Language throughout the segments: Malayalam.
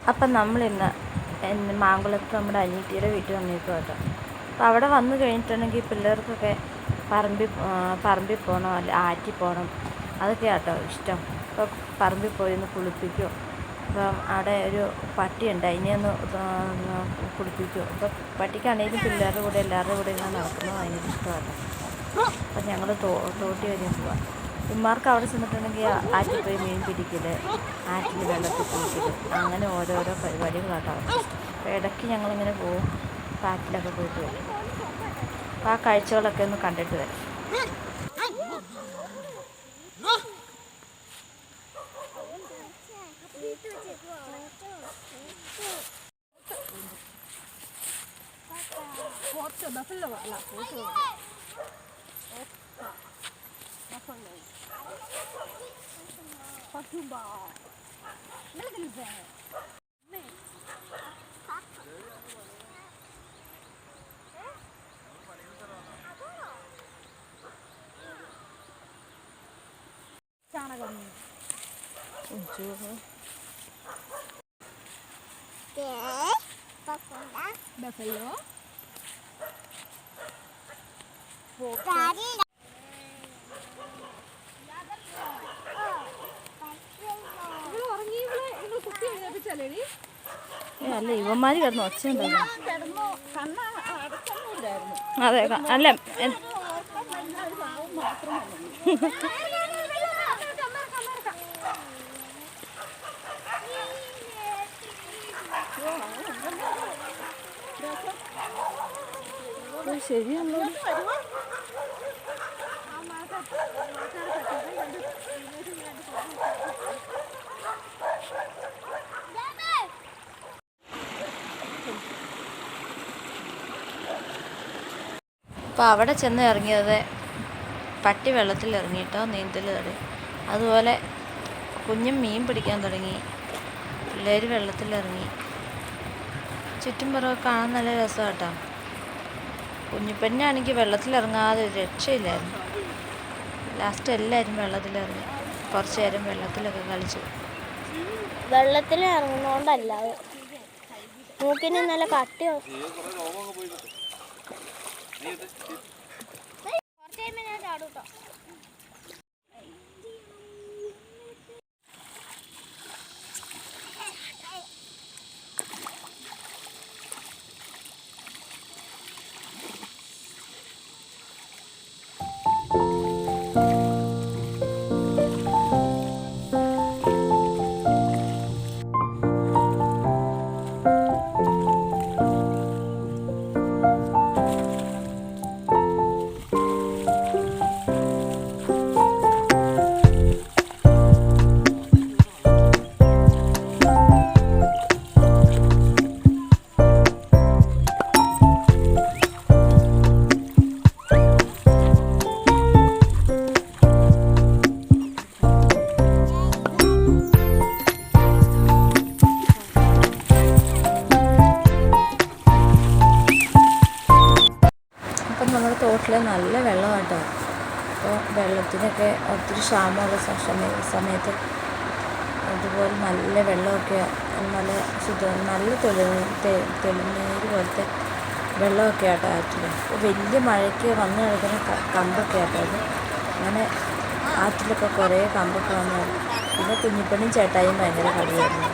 അപ്പം നമ്മളിന്ന് മാങ്കുളത്ത് നമ്മുടെ അനിയത്തിയുടെ വീട്ടിൽ വന്നിരിക്കും കേട്ടോ. അപ്പോൾ അവിടെ വന്നു കഴിഞ്ഞിട്ടുണ്ടെങ്കിൽ പിള്ളേർക്കൊക്കെ പറമ്പിൽ പോകണം, അല്ല ആറ്റിൽ പോകണം, അതൊക്കെ കേട്ടോ ഇഷ്ടം. അപ്പോൾ പറമ്പിൽ പോയി ഒന്ന് കുളിപ്പിക്കും. അപ്പം അവിടെ ഒരു പട്ടിയുണ്ട്, അതിനെ ഒന്ന് കുളിപ്പിക്കും. അപ്പോൾ പട്ടിക്കാണെങ്കിലും പിള്ളേരുടെ കൂടെ എല്ലാവരുടെ കൂടെ ഇങ്ങനെ നടക്കുന്നത് അതിനൊരു ഇഷ്ടമാണ്. അപ്പം ഞങ്ങൾ തോട്ടി വരെയും പോവാം. ഇമ്മാർക്ക് അവിടെ ചെന്നിട്ടുണ്ടെങ്കിൽ ആറ്റിൽ പോയി മീൻ പിടിക്കൽ, ആറ്റിൽ വെള്ളത്തിൽ കുളിക്കൽ, അങ്ങനെ ഓരോരോ പരിപാടികളാട്ടോ. അപ്പോൾ ഇടയ്ക്ക് ഞങ്ങളിങ്ങനെ പോവും, ആറ്റിലൊക്കെ പോയിട്ട് വരും. അപ്പോൾ ആ കാഴ്ചകളൊക്കെ ഒന്ന് കണ്ടിട്ട് വരും. Buffalo. അല്ല ഇവന്മാർ കിടന്നു ഒച്ചയുണ്ടല്ലോ. അതെ അല്ല ശരിയാണല്ലോ. അപ്പോൾ അവിടെ ചെന്ന് ഇറങ്ങിയത് പട്ടി വെള്ളത്തിൽ ഇറങ്ങിയിട്ടോ നീന്തൽ തുടങ്ങി. അതുപോലെ കുഞ്ഞും മീൻ പിടിക്കാൻ തുടങ്ങി, പിള്ളേർ വെള്ളത്തിലിറങ്ങി. ചുറ്റുംപുറമൊക്കെ കാണാൻ നല്ല രസമാണ് കേട്ടോ. കുഞ്ഞിപ്പെണ്ണാണെങ്കിൽ വെള്ളത്തിലിറങ്ങാതെ രക്ഷയില്ലായിരുന്നു. ലാസ്റ്റ് എല്ലാവരും വെള്ളത്തിലിറങ്ങി കുറച്ച് നേരം വെള്ളത്തിലൊക്കെ കളിച്ചു. വെള്ളത്തിൽ ഇറങ്ങുന്നോണ്ടല്ല, മൂക്കിന് നല്ല കട്ടിയോ. തോട്ടിൽ നല്ല വെള്ളമാണ് കേട്ടോ. അപ്പോൾ വെള്ളത്തിനൊക്കെ ഒത്തിരി ക്ഷാമമുള്ള സമയത്ത് അതുപോലെ നല്ല വെള്ളമൊക്കെ, നല്ല നല്ല തെളിനീര് പോലത്തെ വെള്ളമൊക്കെ ആട്ടോ ആറ്റിൽ. അപ്പോൾ വലിയ മഴയ്ക്ക് വന്നു കിടക്കുന്ന കമ്പൊക്കെ ആട്ടോ അത്. അങ്ങനെ ആറ്റിലൊക്കെ കുറേ കമ്പൊക്കെ വന്നു. പിന്നെ കുഞ്ഞിപ്പണിയും ചേട്ടായും ഭയങ്കര കളിയായിരുന്നു.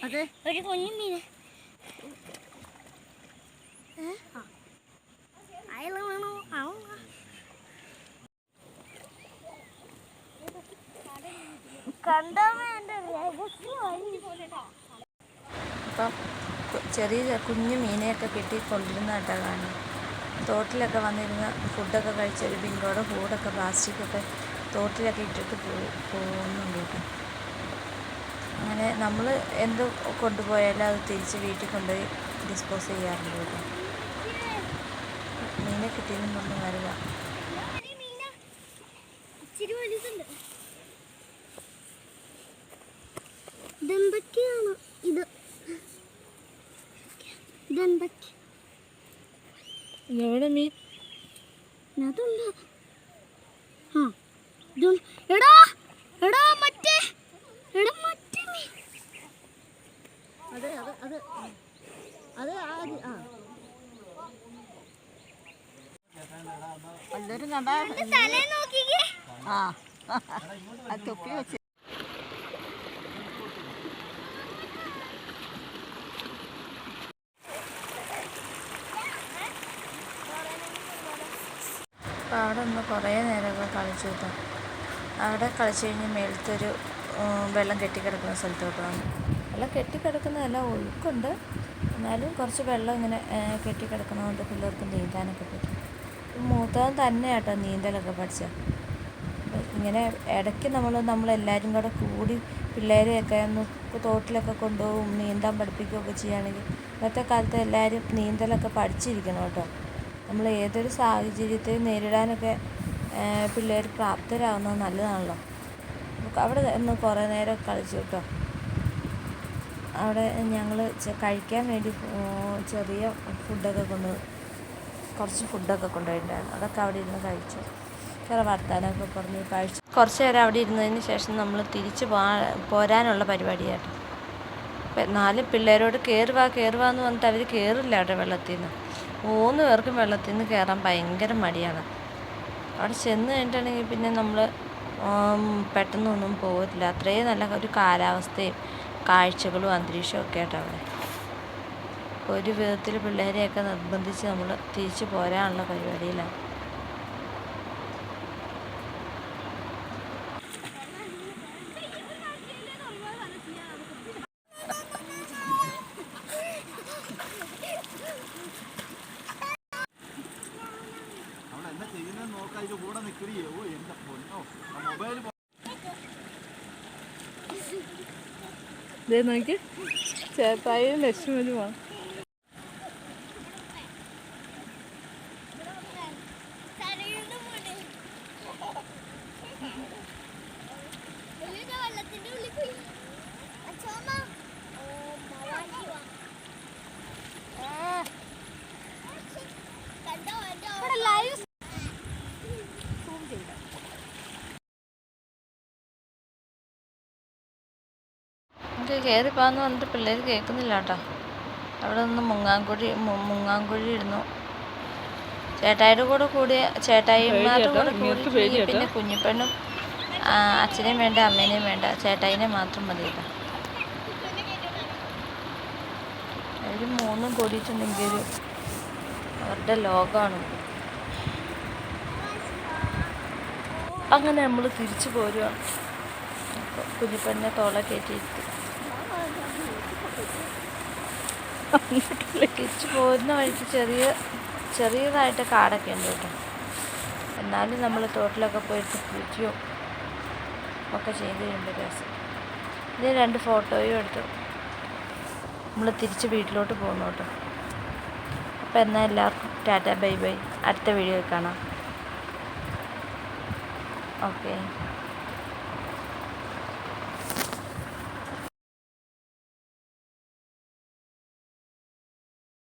അതെ ഒരു കുഞ്ഞു മീന് അപ്പം ചെറിയ കുഞ്ഞു മീനെയൊക്കെ കിട്ടി കൊണ്ടിരുന്ന കേട്ടോ കാണും. തോട്ടിലൊക്കെ വന്നിരുന്ന് ഫുഡൊക്കെ കഴിച്ച് ഒരു ബിങ്കോടെ ഫുഡൊക്കെ പ്ലാസ്റ്റിക്കൊക്കെ തോട്ടിലൊക്കെ ഇട്ടിട്ട് പോകുന്നുണ്ട് കേട്ടോ. അങ്ങനെ നമ്മൾ എന്ത് കൊണ്ടുപോയാലും അത് തിരിച്ച് വീട്ടിൽ കൊണ്ടുപോയി ഡിസ്പോസ് ചെയ്യാറുണ്ട് കേട്ടോ. മീനെ കിട്ടിയെന്നും പറഞ്ഞ് വരിക. ഇതെന്തൊക്കെയാണ് ഇത്? ഇതെന്തൊക്കെ? എവിടെ മീൻ? അതുണ്ട്. ആ എടാ എടാ മറ്റേ എടാ മറ്റേ മീൻ. തലേ നോക്കിക്കേ. തൊപ്പി വെച്ച് അപ്പോൾ അവിടെ ഒന്ന് കുറേ നേരമൊക്കെ കളിച്ചു കേട്ടോ. അവിടെ കളിച്ച് കഴിഞ്ഞ് മേലത്തൊരു വെള്ളം കെട്ടിക്കിടക്കുന്ന സ്ഥലത്തോട്ട് വന്നു. വെള്ളം കെട്ടിക്കിടക്കുന്നതല്ല, ഒഴുക്കുണ്ട്, എന്നാലും കുറച്ച് വെള്ളം ഇങ്ങനെ കെട്ടിക്കിടക്കുന്നതുകൊണ്ട് പിള്ളേർക്ക് നീന്താനൊക്കെ പറ്റും. മൂത്തവൻ തന്നെ കേട്ടോ നീന്തലൊക്കെ പഠിച്ചത്. ഇങ്ങനെ ഇടയ്ക്ക് നമ്മളെല്ലാവരും കൂടെ കൂടി പിള്ളേരെയൊക്കെ ഒന്ന് തോട്ടിലൊക്കെ കൊണ്ടുപോകും, നീന്താൻ പഠിപ്പിക്കുകയൊക്കെ ചെയ്യുകയാണെങ്കിൽ ഇന്നത്തെ കാലത്ത് എല്ലാവരും നീന്തലൊക്കെ പഠിച്ചിരിക്കണം കേട്ടോ. നമ്മൾ ഏതൊരു സാഹചര്യത്തെയും നേരിടാനൊക്കെ പിള്ളേർ പ്രാപ്തരാകുന്നത് നല്ലതാണല്ലോ. അവിടെ ഒന്ന് കുറേ നേരം കളിച്ചു കേട്ടോ. അവിടെ ഞങ്ങൾ കഴിക്കാൻ വേണ്ടി ചെറിയ കുറച്ച് ഫുഡൊക്കെ കൊണ്ടുപോയിട്ടുണ്ടായിരുന്നു. അതൊക്കെ അവിടെ ഇരുന്ന് കഴിച്ചു. കുറേ വർത്താനമൊക്കെ പറഞ്ഞ് കഴിച്ചു. കുറച്ച് നേരം അവിടെ ഇരുന്നതിന് ശേഷം നമ്മൾ തിരിച്ച് പോരാനുള്ള പരിപാടിയായിട്ട്. നാല് പിള്ളേരോട് കയറുക എന്ന് പറഞ്ഞിട്ട് അവർ കയറില്ല അവിടെ വെള്ളത്തിൽ നിന്ന്. 3 പേർക്കും വെള്ളത്തിൽ നിന്ന് കയറാൻ ഭയങ്കര മടിയാണ്. അവിടെ ചെന്ന് കഴിഞ്ഞിട്ടുണ്ടെങ്കിൽ പിന്നെ നമ്മൾ പെട്ടെന്നൊന്നും പോകില്ല. അത്രയും നല്ല ഒരു കാലാവസ്ഥയും കാഴ്ചകളും അന്തരീക്ഷവും ഒക്കെ ആയിട്ട് അവിടെ. ഒരു വിധത്തിൽ പിള്ളേരെയൊക്കെ നിർബന്ധിച്ച് നമ്മൾ തിരിച്ച് പോരാനുള്ള പരിപാടിയിലാണ്. ഇതേ നോക്കി ചേട്ടായും ലക്ഷ്മണുമാണ്. നമുക്ക് കയറിപ്പോകാന്ന് പറഞ്ഞിട്ട് പിള്ളേർ കേൾക്കുന്നില്ല കേട്ടോ. അവിടെ നിന്ന് മുങ്ങാങ്കുഴി ഇടുന്നു. ചേട്ടായിയുടെ കൂടെ കൂടിയ ചേട്ടായിമാരുടെ കൂടെ കൂടി പിന്നെ കുഞ്ഞിപ്പെണ്ണും അച്ഛനെയും വേണ്ട അമ്മേനെയും വേണ്ട, ചേട്ടായിനെ മാത്രം മതി കേട്ടോ. അവർ 3 കൂടിയിട്ടുണ്ടെങ്കിൽ അവരുടെ ലോകമാണ്. അങ്ങനെ നമ്മൾ തിരിച്ചു പോരുകയാണ്. കുഞ്ഞിപ്പെണ്ണിനെ തോളെ കയറ്റിയിരുത്തി തിരിച്ചു പോരുന്ന വഴിക്ക് ചെറിയതായിട്ട് കാടൊക്കെ ഉണ്ട് കേട്ടോ. എന്നാലും നമ്മൾ തോട്ടിലൊക്കെ പോയിട്ട് കുളിക്കുകയും ഒക്കെ ചെയ്ത് കഴിയുമ്പോൾ രസം. ഇതിന് 2 ഫോട്ടോയും എടുത്തു നമ്മൾ തിരിച്ച് വീട്ടിലോട്ട് പോകുന്നു കേട്ടോ. അപ്പോൾ എന്നാൽ എല്ലാവർക്കും ടാറ്റ ബൈ ബൈ. അടുത്ത വീഡിയോയിൽ കാണാം. ഓക്കെ.